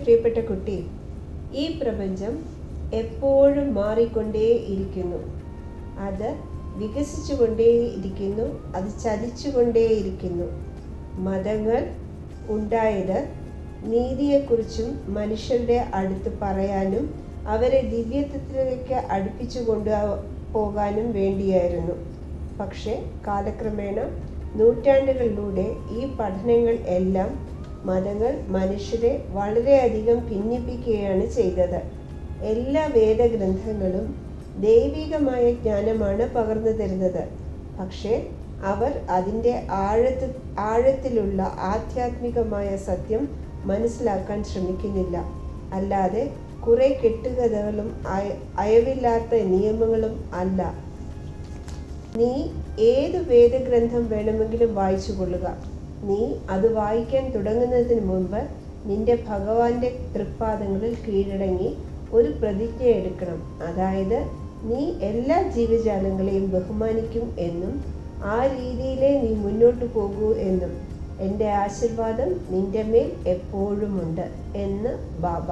പ്രിയപ്പെട്ട കുട്ടി, ഈ പ്രപഞ്ചം എപ്പോഴും മാറിക്കൊണ്ടേയിരിക്കുന്നു. അത് വികസിച്ചുകൊണ്ടേയിരിക്കുന്നു, അത് ചലിച്ചുകൊണ്ടേയിരിക്കുന്നു. മതങ്ങൾ ഉണ്ടായത് നീതിയെക്കുറിച്ചും മനുഷ്യരുടെ അടുത്ത് പറയാനും അവരെ ദിവ്യത്വത്തിലേക്ക് അടുപ്പിച്ചു കൊണ്ടുപോകാനും വേണ്ടിയായിരുന്നു. പക്ഷേ കാലക്രമേണ നൂറ്റാണ്ടുകളിലൂടെ ഈ പഠനങ്ങൾ എല്ലാം മതങ്ങൾ മനുഷ്യരെ വളരെയധികം ഭിന്നിപ്പിക്കുകയാണ് ചെയ്തത്. എല്ലാ വേദഗ്രന്ഥങ്ങളും ദൈവികമായ ജ്ഞാനമാണ് പകർന്നു തരുന്നത്. പക്ഷേ അവർ അതിൻ്റെ ആഴത്തിലുള്ള ആധ്യാത്മികമായ സത്യം മനസ്സിലാക്കാൻ ശ്രമിക്കുന്നില്ല. അല്ലാതെ കുറെ കെട്ടുകഥകളും അയവില്ലാത്ത നിയമങ്ങളും അല്ല. നീ ഏത് വേദഗ്രന്ഥം വേണമെങ്കിലും വായിച്ചു കൊള്ളുക. നീ അത് വായിക്കാൻ തുടങ്ങുന്നതിന് മുമ്പ് നിന്റെ ഭഗവാന്റെ തൃപ്പാദങ്ങളിൽ കീഴടങ്ങി ഒരു പ്രതിജ്ഞ എടുക്കണം. അതായത് നീ എല്ലാ ജീവജാലങ്ങളെയും ബഹുമാനിക്കും എന്നും ആ രീതിയിലേ നീ മുന്നോട്ട് പോകൂ എന്നും. എൻ്റെ ആശീർവാദം നിന്റെ മേൽ എപ്പോഴുമുണ്ട് എന്ന് ബാബ.